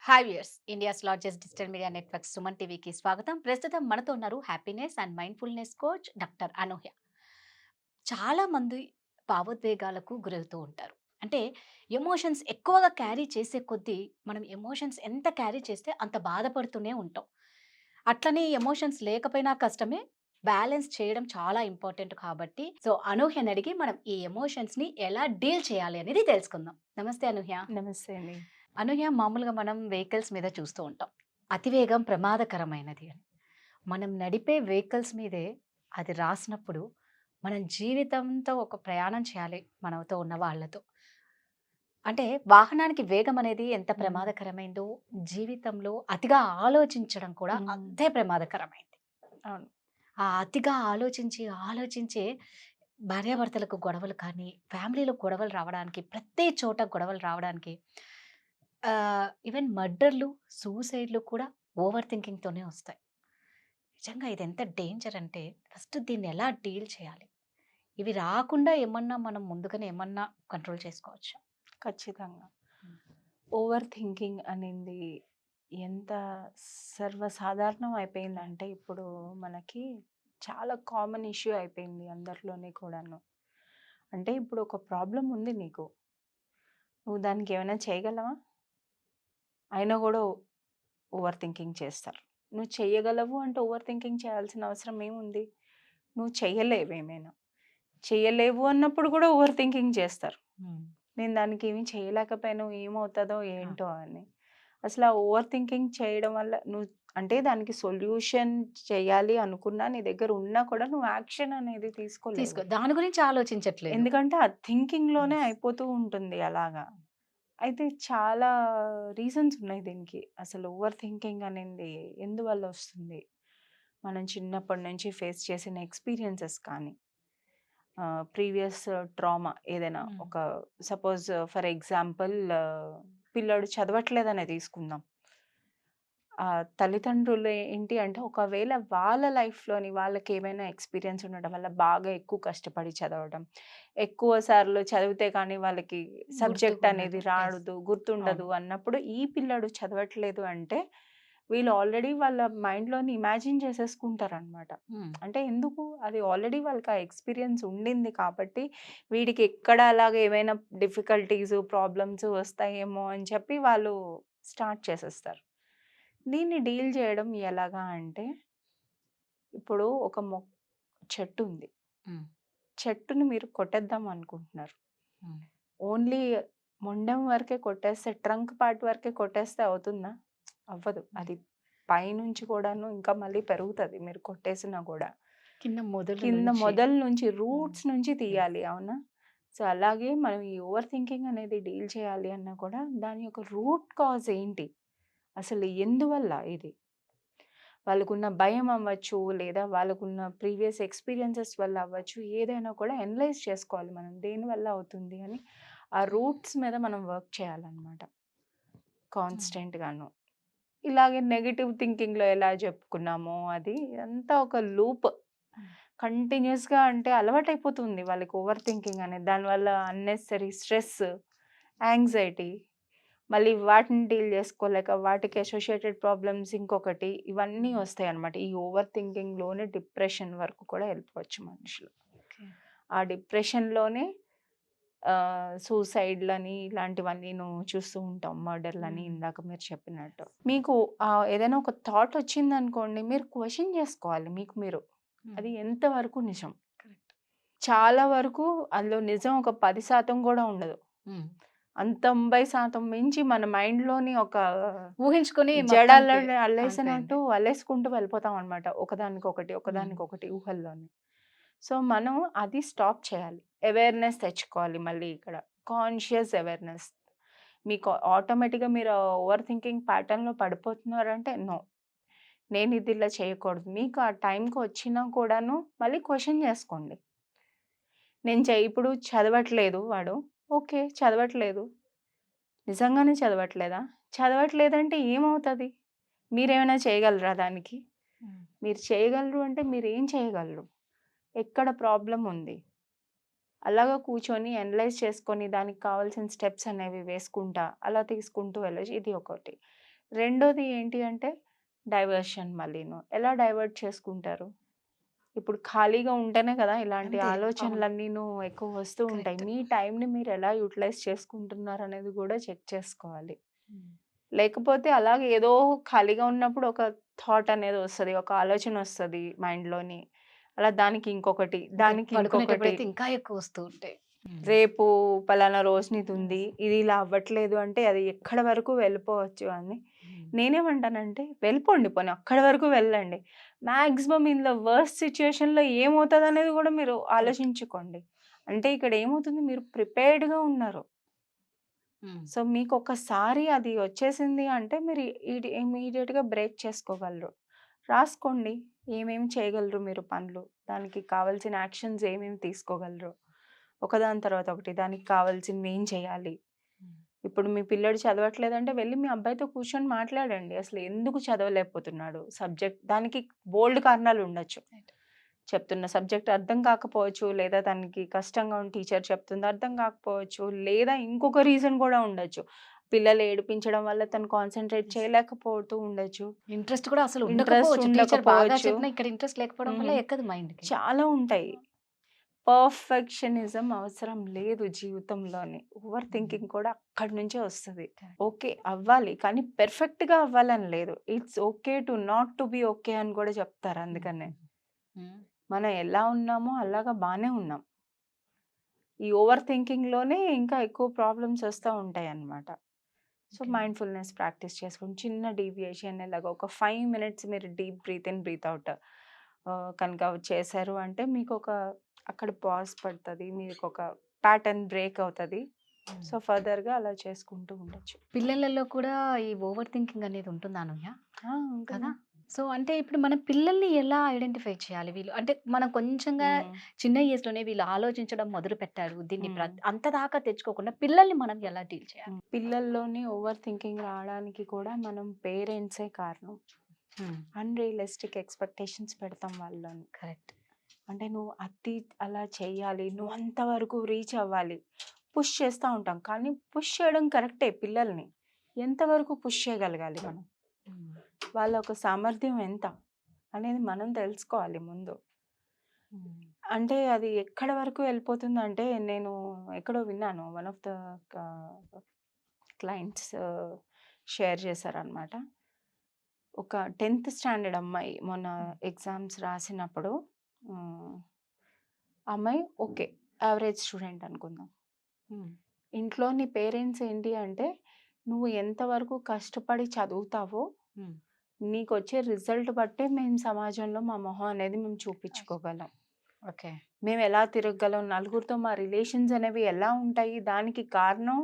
Hi viewers, India's largest digital media network Suman టీవీకి స్వాగతం. ప్రస్తుతం మనతో ఉన్నారు happiness and mindfulness coach doctor Anuhya. చాలా మంది భావోద్వేగాలకు గురవుతూ ఉంటారు. అంటే ఎమోషన్స్ ఎక్కువగా క్యారీ చేసే కొద్దీ మనం ఎమోషన్స్ ఎంత క్యారీ చేస్తే అంత బాధపడుతూనే ఉంటాం. అట్లనే ఎమోషన్స్ లేకపోయినా కష్టమే. బ్యాలెన్స్ చేయడం చాలా ఇంపార్టెంట్ కాబట్టి అనూహ్యని అడిగి మనం ఈ ఎమోషన్స్‌ని ఎలా డీల్ చేయాలి అనేది తెలుసుకుందాం. నమస్తే అనూహ్య. నమస్తే అండి. అనూహ్య, మామూలుగా మనం వెహికల్స్ మీద చూస్తూ ఉంటాం. అతివేగం ప్రమాదకరమైనది అని. మనం నడిపే వెహికల్స్ మీదే అది రాసినప్పుడు, మనం జీవితంతో ఒక ప్రయాణం చేయాలి మనతో ఉన్న వాళ్ళతో. అంటే వాహనానికి వేగం అనేది ఎంత హ్మ్. ప్రమాదకరమైందో, జీవితంలో అతిగా ఆలోచించడం కూడా హ్మ్. అంతే ప్రమాదకరమైంది. అవును. ఆ అతిగా ఆలోచించే భార్యాభర్తలకు గొడవలు కానీ, ఫ్యామిలీలో గొడవలు రావడానికి, ప్రతి చోట గొడవలు రావడానికి ఈవెన్ మర్డర్‌లు, సూసైడ్‌లు కూడా ఓవర్ థింకింగ్‌తోనే వస్తాయి. నిజంగా ఇది ఎంత డేంజర్ అంటే ఫస్ట్ దీన్ని ఎలా డీల్ చేయాలి? ఇవి రాకుండా ఏమన్నా మనం ముందుగానే ఏమన్నా కంట్రోల్ చేసుకోవచ్చా? ఖచ్చితంగా. హ్మ్. ఓవర్ థింకింగ్ అనేది ఎంత సర్వసాధారణం అయిపోయిందంటే ఇప్పుడు మనకి చాలా కామన్ ఇష్యూ అయిపోయింది అందరిలోని కూడాను. అంటే ఇప్పుడు ఒక ప్రాబ్లమ్ ఉంది నీకు. నువ్వు దానికి ఏమైనా చేయగలవా? అయినా గూడా ఓవర్ థింకింగ్ చేస్తారు. నువ్వు చెయ్యగలవు అంటే ఓవర్ థింకింగ్ చేయాల్సిన అవసరం ఏముంది? నువ్వు చెయ్యలేవేమైనా. చెయ్యలేవు అన్నప్పుడు గూడా ఓవర్ థింకింగ్ చేస్తారు. హ్మ్. నేను దానికి ఏమి చేయలేకపోయాను, ఏమవుతదో ఆ! ఏంటో అని. అసలు ఆ ఓవర్ థింకింగ్ చేయడం వల్ల నువ్వు అంటే దానికి సొల్యూషన్ చేయాలి అనుకున్నా, నీ దగ్గర ఉన్నా కూడా నువ్వు యాక్షన్ అనేది తీసుకోలేవు. దాని గురించి ఆలోచించట్లేదు. ఎందుకంటే ఆ థింకింగ్‌లోనే యెస్. అయిపోతూ ఉంటుంది అలాగా. అయితే చాలా రీజన్స్ ఉన్నాయి దీనికి. అసలు ఓవర్ థింకింగ్ అనేది ఎందువల్ల వస్తుంది? మనం చిన్నప్పటి నుంచి ఫేస్ చేసిన ఎక్స్‌పీరియన్సెస్ కానీ ప్రీవియస్ ట్రామా ఏదైనా హ్మ్. ఒక సపోజ్ ఫర్ ఎగ్జాంపుల్ పిల్లోడు చదవట్లేదనే తీసుకుందాం. తల్లిదండ్రులు ఏంటి అంటే ఒకవేళ వాళ్ళ లైఫ్‌లోని వాళ్ళకేమైనా ఎక్స్‌పీరియన్స్ ఉండడం వల్ల బాగా ఎక్కువ కష్టపడి చదవడం, ఎక్కువ సార్లు చదివితే కానీ వాళ్ళకి సబ్జెక్ట్ అనేది గుర్తుకుండదు. యెస్. రాదు, అవును. గుర్తుండదు అన్నప్పుడు ఈ పిల్లాడు చదవట్లేదు అంటే వీళ్ళు ఆల్రెడీ వాళ్ళ మైండ్‌లోని ఇమాజిన్ చేసేసుకుంటారనమాట. హ్మ్. అంటే ఎందుకు? అది ఆల్రెడీ వాళ్ళకి ఆ ఎక్స్‌పీరియన్స్ ఉండింది కాబట్టి, వీడికి ఎక్కడ అలాగ ఏమైనా డిఫికల్టీస్, ప్రాబ్లమ్స్ వస్తాయేమో అని చెప్పి వాళ్ళు స్టార్ట్ చేసేస్తారు. దీన్ని డీల్ చేయడం ఎలాగా అంటే, ఇప్పుడు ఒక చెట్టుంది. హ్మ్. చెట్టుని మీరు కొట్టేద్దాం అనుకుంటున్నారు. హ్మ్. ఓన్లీ మొండెం వరకే కొట్టేస్తే, ట్రంక్ పార్ట్ వరకే కొట్టేస్తే అవుతుందా? అవ్వదు. హ్మ్. అది పైనుంచి కూడాను ఇంకా మళ్ళీ పెరుగుతది మీరు కొట్టేసినా గూడా. కింద మొదలు కింద నుంచి. మొదలు నుంచి హ్మ్. రూట్స్ నుంచి యెస్. తీయాలి. అవునా? సో, అలాగే మనం ఈ ఓవర్ థింకింగ్ అనేది డీల్ చేయాలి అన్నా కూడా దాని యొక్క రూట్ కాజ్ ఏంటి? అసలు ఎందువల్ల ఇది? వాళ్ళకున్న భయం అవ్వచ్చు, లేదా వాళ్ళకున్న ప్రీవియస్ ఎక్స్‌పీరియన్సెస్ వల్ల అవ్వచ్చు, ఏదైనా కూడా అనలైజ్ చేసుకోవాలి మనం. దేనివల్ల అవుతుంది అని ఆ రూట్స్ మీద మనం వర్క్ చేయాలన్నమాట హ్మ్. కాన్స్టెంట్‌గాను. ఇలాగే నెగెటివ్ థింకింగ్‌లో ఎలా చెప్పుకున్నామో అది అంతా ఒక లూప్. హ్మ్. కంటిన్యూయస్‌గా అంటే అలవాటైపోతుంది వాళ్ళకి ఓవర్ థింకింగ్ అనేది. దానివల్ల అన్నెసెసరీ స్ట్రెస్, యాంగ్జైటీ మళ్ళీ వాటిని డీల్ చేసుకోలేక వాటికి అసోసియేటెడ్ ప్రాబ్లమ్స్ ఇంకొకటి ఇవన్నీ హ్మ్. వస్తాయన్నమాట. ఈ ఓవర్ థింకింగ్‌లోనే డిప్రెషన్ వరకు కూడా వెళ్ళిపోవచ్చు మనుషులు. ఓకే. ఆ డిప్రెషన్‌లోనే సూసైడ్‌లని ఇలాంటివన్నీను చూస్తూ ఉంటాం. మర్డర్‌లని హ్మ్. ఇందాక మీరు చెప్పినట్టు. మీకు ఏదైనా ఒక థాట్ వచ్చిందనుకోండి, మీరు క్వెషన్ చేసుకోవాలి మీకు మీరు. హ్మ్. అది ఎంత వరకు నిజం? కరెక్ట్. చాలా వరకు అందులో నిజం ఒక 10% కూడా ఉండదు. హ్మ్. 90% మించి మన మైండ్‌లోని ఒక ఊహించుకొని జడ మొత్తానికి అంతే అల్లేసినట్టు అంతే. అల్లేసుకుంటూ వెళ్ళిపోతామనమాట. ఒకదానికొకటి, హ్మ్. ఒకదానికొకటి ఊహల్లోని. సో, మనం అది స్టాప్ చేయాలి. అవేర్‌నెస్ తెచ్చుకోవాలి మళ్ళీ ఇక్కడ. Conscious awareness. మీకు ఆటోమేటిక్‌గా మీరు ఓవర్ థింకింగ్ ప్యాటర్న్‌లో పడిపోతున్నారంటే నో. నేనిది ఇలా చేయకూడదు. మీకు ఆ టైంకి వచ్చినా కూడాను మళ్ళీ క్వెషన్ చేసుకోండి. ఇప్పుడు చదవట్లేదు వాడు. ఓకే. చదవట్లేదు. నిజంగానే చదవట్లేదా? చదవట్లేదంటే ఏమవుతది? మీరేమైనా చేయగలరా దానికి? హ్మ్. మీరు చేయగలరు అంటే మీరేం చేయగలరు? ఎక్కడ ప్రాబ్లమ్ ఉంది? అలాగా కూర్చొని అనలైజ్ చేసుకొని దానికి కావాల్సిన స్టెప్స్ అనేవి వేసుకుంటా, అలా తీసుకుంటూ వెళ్ళొచ్చు. ఇది ఒకటి. రెండోది ఏంటి అంటే డైవర్షన్ మళ్ళీను. ఎలా డైవర్ట్ చేసుకుంటారు? ఇప్పుడు ఖాళీగా ఉంటేనే కదా ఇలాంటి అంతే. అవును. ఆలోచనలన్నీను ఎక్కువ వస్తూ ఉంటాయి. కరెక్ట్. మీ టైంని మీరు ఎలా యుటిలైజ్ చేసుకుంటున్నారనేది కూడా చెక్ చేసుకోవాలి. హ్మ్. లేకపోతే అలాగే ఏదో ఖాళీగా ఉన్నప్పుడు ఒక థాట్ అనేది వస్తది. ఒక ఆలోచన వస్తది మైండ్‌లోని. అలా దానికి ఇంకొకటి, ఇంకా దానికి ఇంకొకటి. పడుకునేటప్పుడైతే ఇంకా ఎక్కువ వస్తూ ఉంటాయి. హ్మ్. రేపు పలానా రోజు నీదుంది. ఇది ఇలా అవ్వట్లేదు అంటే అది ఎక్కడి వరకు వెళ్ళిపోవచ్చు అని. హ్మ్. నేనేమంటానంటే వెళ్ళిపోండి పోనీ అక్కడి వరకు వెళ్ళండి. మాక్సిమం ఇందులో వర్స్ట్ సిట్యుయేషన్‌లో ఏమవుతదనేది గూడా మీరు కరెక్ట్. ఆలోచించుకోండి. అంటే ఇక్కడ ఏమవుతుంది మీరు ప్రిపేర్డ్‌గా ఉన్నారు. హ్మ్. సో, మీకొకసారి అది వచ్చేసింది అంటే మీరు ఇమ్మీడియేట్‌గా బ్రేక్ చేసుకోగలరు. రాసుకోండి. ఏమేమి చేయగలరు మీరు పనులు. దానికి కావాల్సిన యాక్షన్స్ ఏమేమి తీసుకోగలరు. ఒకదాని తర్వాత ఒకటి దానికి కావాల్సినవి ఏం చేయాలి. హ్మ్. ఇప్పుడు మీ పిల్లోడు చదవట్లేదంటే వెళ్లి మీ అబ్బాయితో కూర్చొని మాట్లాడండి. అసలు ఎందుకు చదవలేకపోతున్నాడు? సబ్జెక్ట్ దానికి బోలెడు కారణాలు ఉండొచ్చు. రైట్. చెప్తున్న సబ్జెక్ట్ అర్థం కాకపోవచ్చు. లేదా తనకి కష్టంగా ఉంది టీచర్ చెప్తుంది అర్థం కాకపోవచ్చు. లేదా ఇంకొక రీజన్ కూడా ఉండొచ్చు. పిల్లలు ఏడిపించడం వల్ల తను కాన్సంట్రేట్ యెస్. చేయలేకపోతూ ఉండొచ్చు. ఇంట్రెస్ట్ కూడా అసలు ఇంట్రెస్ట్ ఉండకపోవచ్చు. టీచర్ బాగా ఉండకపోవచ్చు. చెప్పినా ఇక్కడ ఇంట్రెస్ట్ లేకపోవడం వల్ల హ్మ్. ఎక్కదు మైండ్‌కి. చాలా ఉంటాయి. పర్ఫెక్షనిజం అవసరం లేదు జీవితంలోని. ఓవర్ హ్మ్. థింకింగ్ కూడా అక్కడి నుంచే వస్తది. కరెక్ట్. ఓకే. అవ్వాలి. కానీ పెర్ఫెక్ట్‌గా అవ్వాలని లేదు. It's okay to not to be okay అని కూడా చెప్తారు హ్మ్. అందుకనే. హ్మ్. మనం ఎలా ఉన్నామో అలాగా బానే ఉన్నాం. ఈ ఓవర్ థింకింగ్‌లోనే ఇంకా ఎక్కువ ప్రాబ్లమ్స్ వస్తా ఉంటాయన్నమాట. So, okay. మైండ్‌ఫుల్‌నెస్ ప్రాక్టీస్ చేసుకోండి. చిన్న డీవియేషన్ ఇలాగ ఒక 5 మినిట్స్ మీరు deep breath in, breath out కనుక చేశారు అంటే మీకొక అక్కడ పాజ్ పడతది. మీకొక ప్యాటర్న్ బ్రేక్ అవుతది. హ్మ్. సో, ఫర్దర్‌గా అలా చేసుకుంటూ ఉండొచ్చు. పిల్లలలో కూడా ఈ ఓవర్ థింకింగ్ అనేది ఉంటుందా అనూహ్య? ఆ! కదా! ఉంటుంది. సో, అంటే ఇప్పుడు మన పిల్లల్ని ఎలా ఐడెంటిఫై చేయాలి? వీళ్ళు అంటే మనం కొంచెంగా హ్మ్. చిన్న ఏజ్‌లోనే వీళ్ళు ఆలోచించడం మొదలుపెట్టారు. దీన్ని హ్మ్. అంత దాకా తెచ్చుకోకుండా పిల్లల్ని మనం ఎలా డీల్ చేయాలి? పిల్లల్లోని ఓవర్ థింకింగ్ రావడానికి కూడా మనం పేరెంట్సే కారణం. హ్మ్. అన్‌రియలిస్టిక్ ఎక్స్‌పెక్టేషన్స్ పెడతాం వాళ్ళలోని. కరెక్ట్. అంటే నువ్వు అది అలా చెయ్యాలి. నువ్వు అంతవరకు రీచ్ అవ్వాలి. పుష్ చేస్తా ఉంటాం. కానీ పుష్ చేయడం కరెక్టే పిల్లల్ని. ఎంతవరకు పుష్ చేయగలగాలి మనం? హ్మ్. వాళ్ళ ఒక సామర్థ్యం ఎంత అనేది మనం తెలుసుకోవాలి ముందు. హ్మ్. అంటే అది ఎక్కడి వరకు వెళ్ళిపోతుందంటే నేను ఎక్కడో విన్నాను. వన్ ఆఫ్ ద క క్లయింట్స్ షేర్ చేశారనమాట. ఒక 10థ్ స్టాండర్డ్ అమ్మాయి మొన్న హ్మ్. ఎగ్జామ్స్ రాసినప్పుడు హ్మ్. అమ్మాయి ఓకే. యావరేజ్ స్టూడెంట్ అనుకుందాం. హ్మ్. ఇంట్లో నీ పేరెంట్స్ ఏంటి అంటే, నువ్వు ఎంతవరకు కష్టపడి చదువుతావో, హ్మ్. నీకొచ్చే రిజల్ట్ బట్టే మేము సమాజంలో మా మొహం అనేది మేము అస్ చూపించుకోగలం. ఓకే. మేమెలా తిరగగలం, నలుగురితో మా రిలేషన్స్ అనేవి ఎలా ఉంటాయి, దానికి కారణం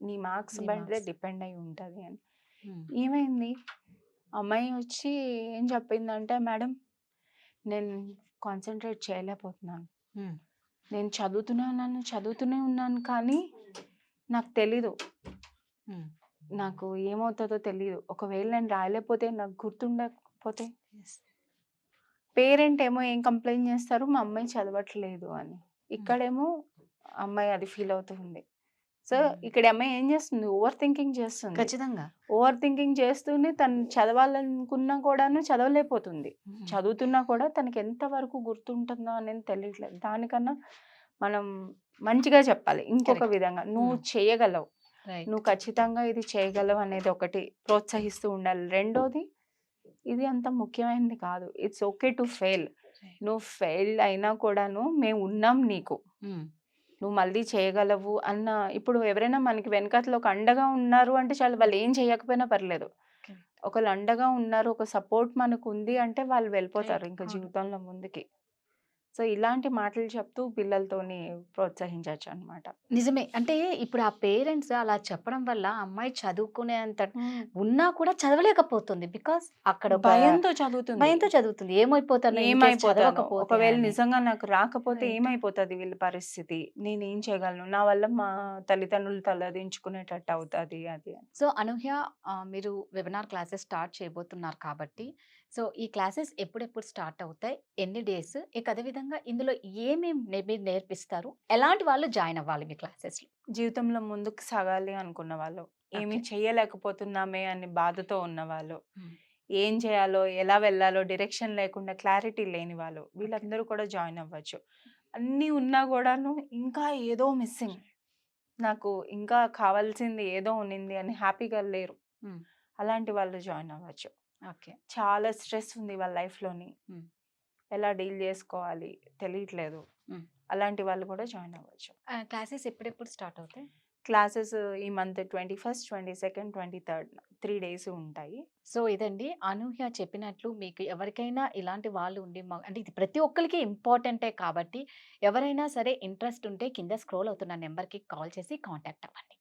నీ మార్క్స్ మీ మీదే మార్క్స్. డిపెండ్ అయ్యి ఉంటది అని. హ్మ్. ఏమైంది? అమ్మాయి వచ్చి ఏం చెప్పిందంటే, "మేడం నేను కాన్సంట్రేట్ చేయలేకపోతున్నాను. హ్మ్. నేను చదువుతూనే ఉన్నాను కానీ నాకు తెలీదు. హ్మ్. నాకు ఏమవుతదో తెలీదు. ఒకవేళ నేను రాయలేకపోతే, నాకు గుర్తుండకపోతే" యెస్. పేరెంట్ ఏమో ఏం కంప్లెయింట్ చేస్తారు, మా అమ్మాయి చదవట్లేదు అని. హ్మ్. ఇక్కడేమో అమ్మాయి అది ఫీల్ అవుతూ ఉంది. సో, హ్మ్. ఇక్కడ అమ్మాయి ఏం చేస్తుంది? ఓవర్ థింకింగ్ చేస్తుంది. ఖచ్చితంగా. ఓవర్ థింకింగ్ చేస్తూనే తను చదవాలనుకున్నా కూడాను చదవలేకపోతుంది. హ్మ్. చదువుతున్నా కూడా తనకి ఎంత వరకు గుర్తుంటుందో అనేది తెలియట్లేదు. దానికన్నా మనం మంచిగా చెప్పాలి. ఇంకొక కరెక్ట్. విధంగా నువ్వు హ్మ్. చేయగలవు. రైట్. నువ్వు ఖచ్చితంగా ఇది చేయగలవు అనేది ఒకటి ప్రోత్సహిస్తూ ఉండాలి. రెండోది ఇది అంత ముఖ్యమైనది కాదు. It's okay to fail. Right. నువ్వు ఫెయిల్ అయినా కూడాను మేమున్నాం నీకు. హ్మ్. నువ్వు మళ్ళీ చేయగలవు అన్న ఇప్పుడు ఎవరైనా మనకి వెనకాతల ఒక అండగా ఉన్నారు అంటే చాలు వాళ్ళు ఏం చేయకపోయినా పర్లేదు. కరెక్ట్. ఒకళ్ళు అండగా ఉన్నారు, ఒక సపోర్ట్ మనకుంది అంటే వాళ్ళు వెళ్ళిపోతారు రైట్. ఇంకా అవును. జీవితంలో ముందుకి. సో, ఇలాంటి మాటలు చెప్తూ పిల్లలతోని ప్రోత్సహించొచ్చనమాట. నిజమే. అంటే ఇప్పుడు ఆ పేరెంట్స్ అలా చెప్పడం వల్ల అమ్మాయి చదువుకునేంత హ్మ్. ఉన్నా కూడా చదవలేకపోతుంది. బికాజ్ అక్కడ ఒక భయంతో చదువుతుంది. భయంతో చదువుతుంది. ఏమైపోతానో ఇన్ కేస్ ఏమైపోతానో? చదవకపోతే ఒకవేళ అని. నిజంగా నాకు రాకపోతే రైట్. ఏమైపోతది వీళ్ళ పరిస్థితి? నేనేం చేయగలను? నా వల్ల మా తల్లిదండ్రులు తలదించుకునేటట్టు అవుతది అది అని. సో, అనూహ్య మీరు వెబినార్ క్లాసెస్ స్టార్ట్ చేయబోతున్నారు కాబట్టి, సో ఈ క్లాసెస్ ఎప్పుడెప్పుడు స్టార్ట్ అవుతాయి? ఎన్ని డేస్? ఇక అదే విధంగా ఇందులో ఏమేం మీరు నేర్పిస్తారు? ఎలాంటి వాళ్ళు జాయిన్ అవ్వాలి మీ క్లాసెస్‌లో? జీవితంలో ముందుకు సాగాలి అనుకున్న వాళ్ళు, ఏమి ఓకే. చేయలేకపోతున్నామే అని బాధతో ఉన్నవాళ్ళు, హ్మ్. ఏం చేయాలో, ఎలా వెళ్ళాలో డైరెక్షన్ లేకుండా క్లారిటీ లేని వాళ్ళు, ఓకే. వీళ్ళందరూ కూడా జాయిన్ అవ్వచ్చు. అన్నీ ఉన్నా గూడాను ఇంకా ఏదో మిస్సింగ్. నాకు ఇంకా కావాల్సింది ఏదో ఉన్నింది అని హ్యాపీగా లేరు. హ్మ్. అలాంటి వాళ్ళు జాయిన్ అవ్వచ్చు. ఓకే. చాలా స్ట్రెస్ ఉంది వాళ్ళ లైఫ్‌లోని. హ్మ్. ఎలా డీల్ చేసుకోవాలి తెలియట్లేదు. హ్మ్. అలాంటి వాళ్ళు కూడా జాయిన్ అవ్వచ్చు. క్లాసెస్ ఎప్పుడెప్పుడు స్టార్ట్ అవుతాయి? క్లాసెస్ ఈ మంత్ 21, 22, 23 3 డేస్ ఉంటాయి. సో ఇదండి అనూహ్య చెప్పినట్లు మీకు ఎవరికైనా ఇలాంటి వాళ్ళు ఉండి అంటే ఇది ప్రతి ఒక్కరికి ఇంపార్టెంటే కాబట్టి ఎవరైనా సరే ఇంట్రెస్ట్ ఉంటే కింద స్క్రోల్ అవుతున్న నెంబర్‌కి కాల్ చేసి కాంటాక్ట్ అవ్వండి.